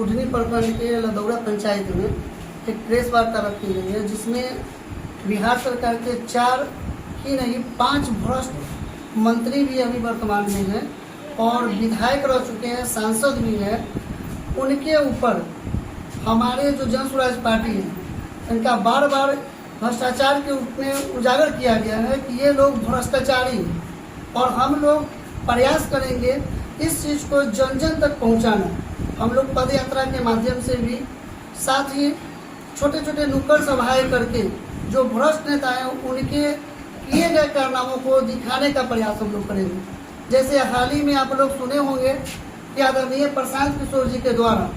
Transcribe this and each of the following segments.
कुढ़नी प्रखंड के लदौरा पंचायत में एक प्रेस वार्ता रखी गई है, जिसमें बिहार सरकार के 4 ही नहीं 5 भ्रष्ट मंत्री भी अभी वर्तमान में हैं और विधायक रह चुके हैं, सांसद भी हैं। उनके ऊपर हमारे जो जन स्वराज पार्टी है, इनका बार बार भ्रष्टाचार के रूप में उजागर किया गया है कि ये लोग भ्रष्टाचारी हैं और हम लोग प्रयास करेंगे इस चीज़ को जन जन तक पहुंचाना। हम लोग पद यात्रा के माध्यम से भी, साथ ही छोटे छोटे नुक्कड़ सभाएं करके जो भ्रष्ट नेता हैं उनके किए गए कारनामों को दिखाने का प्रयास हम लोग करेंगे। जैसे हाल ही में आप लोग सुने होंगे कि आदरणीय प्रशांत किशोर जी के द्वारा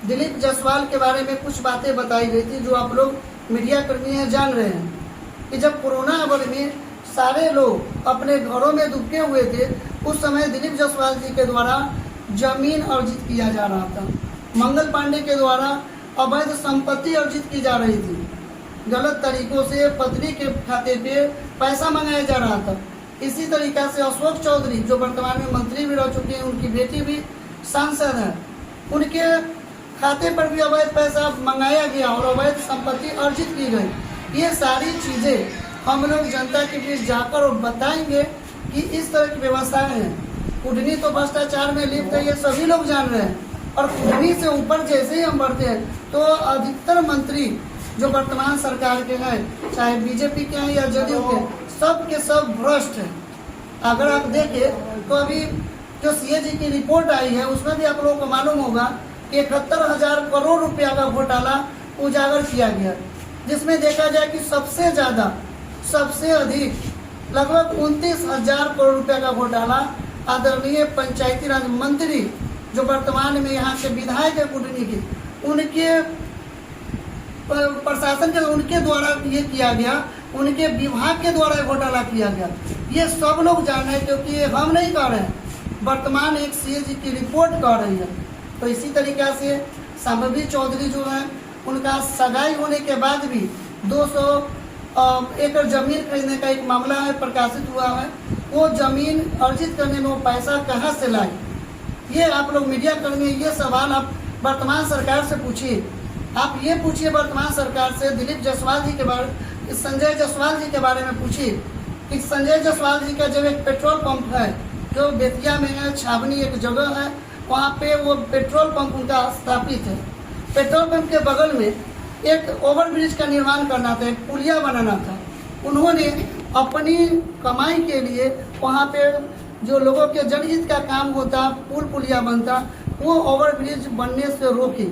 दिलीप जायसवाल के बारे में कुछ बातें बताई गई थी, जो आप लोग मीडिया कर्मी हैं जान रहे हैं कि जब कोरोना अवधि में सारे लोग अपने घरों में दुबके हुए थे, उस समय दिलीप जायसवाल जी के द्वारा जमीन अर्जित किया जा रहा था। मंगल पांडे के द्वारा अवैध संपत्ति अर्जित की जा रही थी, गलत तरीकों से पत्नी के खाते पे पैसा मंगाया जा रहा था। इसी तरीका से अशोक चौधरी जो वर्तमान में मंत्री भी रह चुके हैं, उनकी बेटी भी सांसद है, उनके खाते पर भी अवैध पैसा मंगाया गया और अवैध संपत्ति अर्जित की गई। ये सारी चीजें हम लोग जनता के बीच जाकर और बताएंगे कि इस तरह की व्यवस्थाएं हैं। कुढ़नी तो भ्रष्टाचार में लिप्त है, ये सभी लोग जान रहे हैं। और कुढ़नी से ऊपर जैसे ही हम बढ़ते हैं तो अधिकतर मंत्री जो वर्तमान सरकार के हैं, चाहे बीजेपी के हैं या जदयू के, सब के सब भ्रष्ट हैं। अगर आप देखें तो अभी जो सीएजी की रिपोर्ट आई है, उसमें भी आप लोगों को मालूम होगा कि 71,000 करोड़ रुपया का घोटाला उजागर किया गया, जिसमें देखा जाए कि सबसे ज्यादा, सबसे अधिक लगभग 29,000 करोड़ रुपया का घोटाला आदरणीय पंचायती राज मंत्री जो वर्तमान में यहाँ के विधायक है कुढ़नी के, उनके प्रशासन के उनके द्वारा ये किया गया, उनके विभाग के द्वारा घोटाला किया गया। ये सब लोग जान रहे हैं, क्योंकि ये हम नहीं कर रहे हैं, वर्तमान एक सीएजी की रिपोर्ट कर रही है। तो इसी तरीका से संभवी चौधरी जो है, उनका सगाई होने के बाद भी 200 एकड़ जमीन खरीदने का एक मामला है प्रकाशित हुआ है। वो जमीन अर्जित करने में वो पैसा कहाँ से लाई, ये आप लोग मीडिया कर्मी ये सवाल आप वर्तमान सरकार से पूछिए। आप ये पूछिए वर्तमान सरकार से, दिलीप जायसवाल जी के बारे, संजय जायसवाल जी के बारे में पूछिए कि संजय जायसवाल जी का जब एक पेट्रोल पंप है जो बेतिया में है, छावनी एक जगह है, वहाँ पे वो पेट्रोल पंप उनका स्थापित है। पेट्रोल पंप के बगल में एक ओवरब्रिज का निर्माण करना था, एक पुलिया बनाना था। उन्होंने अपनी कमाई के लिए वहाँ पे जो लोगों के जनहित का काम होता, पुल पुलिया बनता, वो ओवरब्रिज बनने से रोके।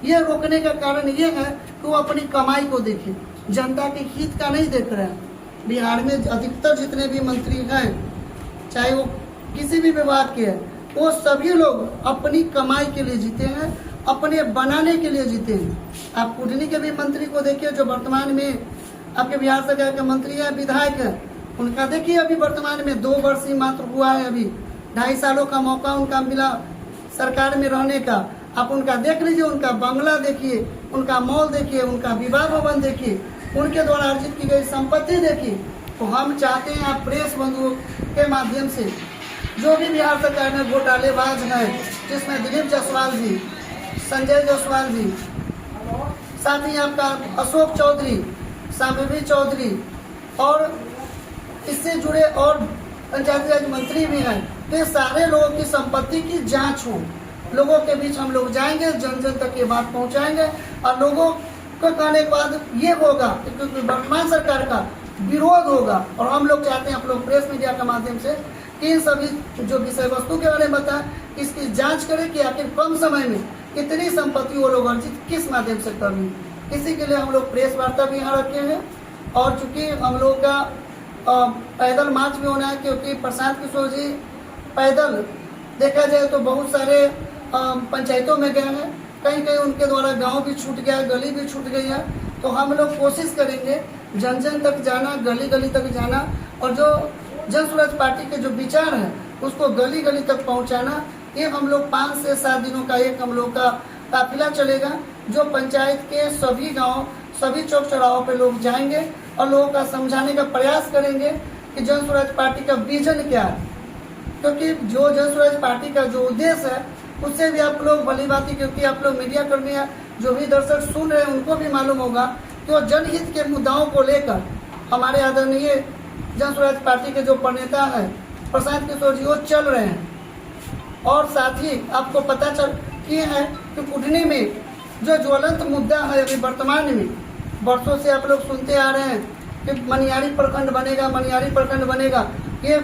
ये रोकने का कारण ये है कि वो अपनी कमाई को देखे, जनता के हित का नहीं देख रहे हैं। बिहार में अधिकतर जितने भी मंत्री हैं, चाहे वो किसी भी विभाग के हैं, वो सभी लोग अपनी कमाई के लिए जीते हैं, अपने बनाने के लिए जीते हैं। आप कुढ़नी के भी मंत्री को देखिए जो वर्तमान में आपके बिहार सरकार के मंत्री है, विधायक है, उनका देखिए अभी वर्तमान में 2 वर्ष ही मात्र हुआ है, अभी 2.5 सालों का मौका उनका मिला सरकार में रहने का। आप उनका देख लीजिए, उनका बंगला देखिए, उनका मॉल देखिए, उनका विवाह भवन देखिए, उनके द्वारा अर्जित की गई संपत्ति देखिए। तो हम चाहते हैं आप प्रेस बंधुओं के माध्यम से जो भी बिहार सरकार में घोटालेबाज है, जिसमें दिलीप जायसवाल जी, संजय जायसवाल जी, साथ ही आपका अशोक चौधरी, संभवी चौधरी और इससे जुड़े और पंचायती राज मंत्री भी हैं, तो सारे लोगों की संपत्ति की जांच हो। लोगों के बीच हम लोग जाएंगे, जन जन तक ये बात पहुंचाएंगे और लोगों को कहने के बाद ये होगा क्योंकि वर्तमान सरकार का विरोध होगा। और हम लोग चाहते हैं आप लोग प्रेस मीडिया के माध्यम से कि इन सभी जो विषय वस्तु के बारे में बताएं, इसकी जांच करें कि आखिर कम समय में कितनी संपत्ति वो लोग अर्जित किस माध्यम से कर रही। इसी के लिए हम लोग प्रेस वार्ता भी यहाँ रखे हैं। और चूंकि हम लोग का पैदल मार्च भी होना है, क्योंकि प्रशांत किशोर जी पैदल देखा जाए तो बहुत सारे पंचायतों में गए हैं, कहीं कहीं उनके द्वारा गांव भी छूट गया, गली भी छूट गई है। तो हम लोग कोशिश करेंगे जन जन तक जाना, गली गली तक जाना और जो जन स्वराज पार्टी के जो विचार है उसको गली गली तक पहुंचाना। ये हम लोग 5 से 7 दिनों का एक हम लोग का काफिला चलेगा, जो पंचायत के सभी गाँव, सभी चौक चौराहों पे लोग जाएंगे और लोगों का समझाने का प्रयास करेंगे कि जन स्वराज पार्टी का विजन क्या है। क्योंकि जो जन स्वराज पार्टी का जो उद्देश्य है उससे भी आप लोग भली बात, क्योंकि आप लोग मीडिया कर्मी हैं, जो भी दर्शक सुन रहे हैं उनको भी मालूम होगा कि वो जनहित के मुद्दाओं को लेकर हमारे आदरणीय जन स्वराज पार्टी के जो प्रणेता है प्रशांत किशोर जी वो चल रहे हैं। और साथ ही आपको पता चल किए हैं कि कुटनी में जो ज्वलंत मुद्दा है अभी वर्तमान में, वर्षों से आप लोग सुनते आ रहे हैं कि मनियारी प्रखंड बनेगा, मनियारी प्रखंड बनेगा। ये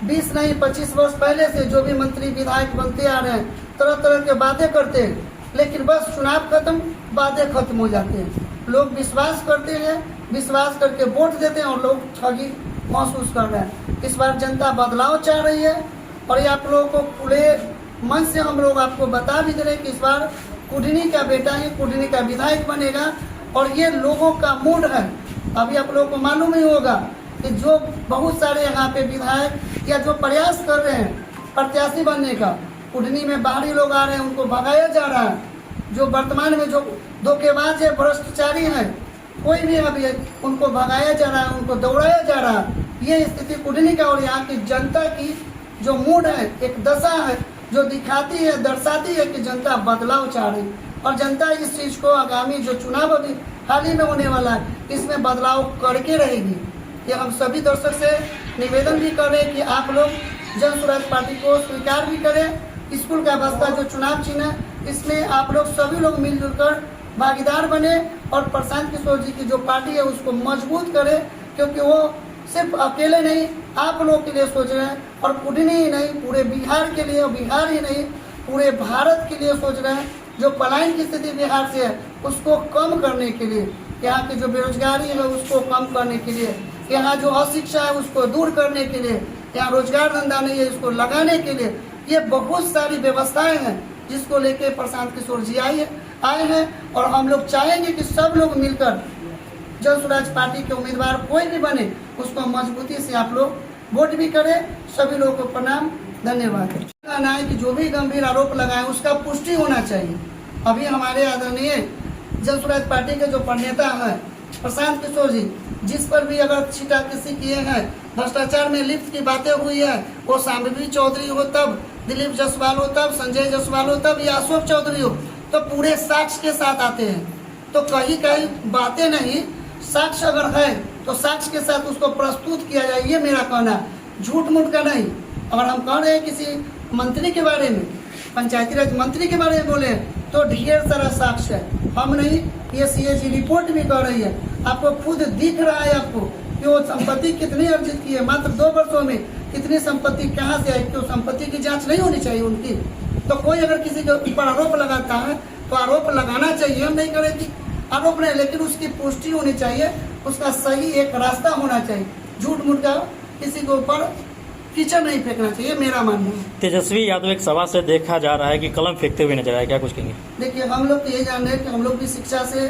20 नहीं 25 वर्ष पहले से जो भी मंत्री विधायक बनते आ रहे हैं तरह तरह के बातें करते हैं, लेकिन बस चुनाव खत्म, बातें खत्म हो जाते हैं। लोग विश्वास करते हैं, विश्वास करके वोट देते हैं और लोग ठगी महसूस कर रहे हैं। इस बार जनता बदलाव चाह रही है और ये आप लोगों को खुले मन से हम लोग आपको बता भी दे रहे हैं कि इस बार कुटनी का बेटा ही कुटनी का विधायक बनेगा। और ये लोगों का मूड है। अभी आप लोगों को मालूम ही होगा कि जो बहुत सारे यहाँ पे विधायक या जो प्रयास कर रहे हैं प्रत्याशी बनने का, कुटनी में बाहरी लोग आ रहे हैं, उनको भगाया जा रहा है। जो वर्तमान में जो धोखेबाज है, भ्रष्टाचारी है, कोई भी अभी उनको भगाया जा रहा है, उनको दौड़ाया जा रहा है। ये स्थिति कुटनी का और यहाँ की जनता की जो मूड है, एक दशा है जो दिखाती है, दर्शाती है कि जनता बदलाव चाह रही है। और जनता इस चीज को आगामी जो चुनाव अभी हाल ही में होने वाला है इसमें बदलाव करके रहेगी। ये हम सभी दर्शक से निवेदन भी कर रहे हैं कि आप लोग जन स्वराज पार्टी को स्वीकार भी करें। स्कूल का बस्ता जो चुनाव चिन्ह है इसमें आप लोग सभी लोग मिलजुल कर भागीदार बने और प्रशांत किशोर जी की जो पार्टी है उसको मजबूत करे, क्योंकि वो सिर्फ अकेले नहीं आप लोगों के लिए सोच रहे हैं और कुटनी ही नहीं पूरे बिहार के लिए, बिहार ही नहीं पूरे भारत के लिए सोच रहे हैं। जो पलायन की स्थिति बिहार से है उसको कम करने के लिए, यहाँ की जो बेरोजगारी है उसको कम करने के लिए, यहाँ जो अशिक्षा है उसको दूर करने के लिए, यहाँ रोजगार धंधा नहीं है इसको लगाने के लिए, ये बहुत सारी व्यवस्थाएं हैं जिसको लेके प्रशांत किशोर जी आए हैं। और हम लोग चाहेंगे कि सब लोग मिलकर जन स्वराज पार्टी के उम्मीदवार कोई भी बने उसको मजबूती से आप लोग वोट भी करें। सभी लोगों को प्रणाम, धन्यवाद। कहना है कि जो भी गंभीर आरोप लगाए उसका पुष्टि होना चाहिए। अभी हमारे आदरणीय जन स्वराज पार्टी के जो प्रणेता है प्रशांत किशोर जी, जिस पर भी अगर छिटा किसी किए हैं, भ्रष्टाचार में लिप्त की बातें हुई है, वो शांभवी चौधरी हो तब, दिलीप जायसवाल हो तब, संजय जायसवाल हो तब या अशोक चौधरी हो, तो पूरे साक्ष्य के साथ आते हैं। तो कहीं कहीं बातें नहीं, साक्ष्य अगर है तो साक्ष्य के साथ उसको प्रस्तुत किया जाए, ये मेरा कहना है, झूठ मूठ का नहीं। अगर हम कह रहे हैं किसी मंत्री के बारे में, पंचायती राज मंत्री के बारे में बोले तो ढेर सारा साक्ष्य है, हम नहीं, ये सीएजी रिपोर्ट भी कर रही है। आपको खुद दिख रहा है आपको कि वो संपत्ति कितनी अर्जित की है, मात्र 2 वर्षों में कितनी संपत्ति कहाँ से आई। क्यों संपत्ति की जांच नहीं होनी चाहिए उनकी? तो कोई अगर किसी के ऊपर आरोप लगाता है तो आरोप लगाना चाहिए, हम नहीं करें कि आरोप नहीं, लेकिन उसकी पुष्टि होनी चाहिए, उसका सही एक रास्ता होना चाहिए। झूठ मूठ का किसी के ऊपर कीचड़ नहीं फेंकना चाहिए, मेरा मानना है। तेजस्वी यादव एक सभा से देखा जा रहा है कि कलम फेंकते हुए नजर आए, क्या कुछ कहेंगे? देखिए, हम लोग तो ये जान रहे हैं कि हम लोग भी शिक्षा से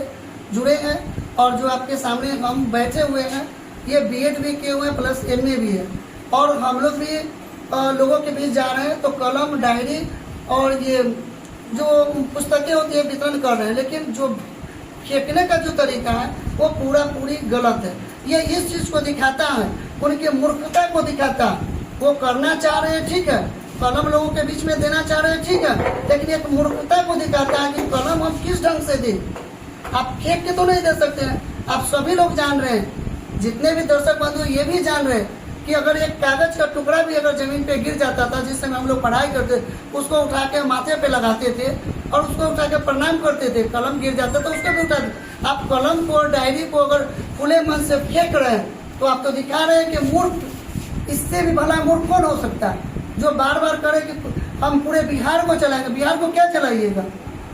जुड़े हैं और जो आपके सामने हम बैठे हुए हैं ये बीएड भी किए हुए हैं प्लस एमए भी है, और हम लोग भी लोगों के बीच जा रहे हैं तो कलम, डायरी और ये जो पुस्तकें होती है वितरण कर रहे हैं। लेकिन जो फेंकने का जो तरीका है वो पूरी गलत है। ये इस चीज को दिखाता है, उनकी मूर्खता को दिखाता है। वो करना चाह रहे हैं ठीक है, कलम लोगों के बीच में देना चाह रहे हैं ठीक है, लेकिन एक मूर्खता को दिखाता है कि कलम हम किस ढंग से दें। आप फेंक के तो नहीं दे सकते हैं। आप सभी लोग जान रहे हैं, जितने भी दर्शक बंधु ये भी जान रहे हैं कि अगर एक कागज का टुकड़ा भी अगर जमीन पे गिर जाता था, जिस समय हम लोग पढ़ाई करते उसको उठा के माथे पे लगाते थे और उसको उठा के प्रणाम करते थे। कलम गिर जाता था उसको भी उठाते। आप कलम को और डायरी को अगर खुले मन से फेंक रहे हैं तो आप तो दिखा रहे हैं कि मूर्ख, इससे भी भला मूर्ख कौन हो सकता है जो बार बार करे कि हम पूरे बिहार को चलाएंगे। बिहार को क्या चलाइएगा?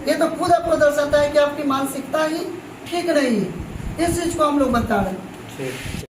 ये तो खुद आपको दर्शाता है कि आपकी मानसिकता ही ठीक नहीं है। इस चीज को हम लोग बता रहे हैं।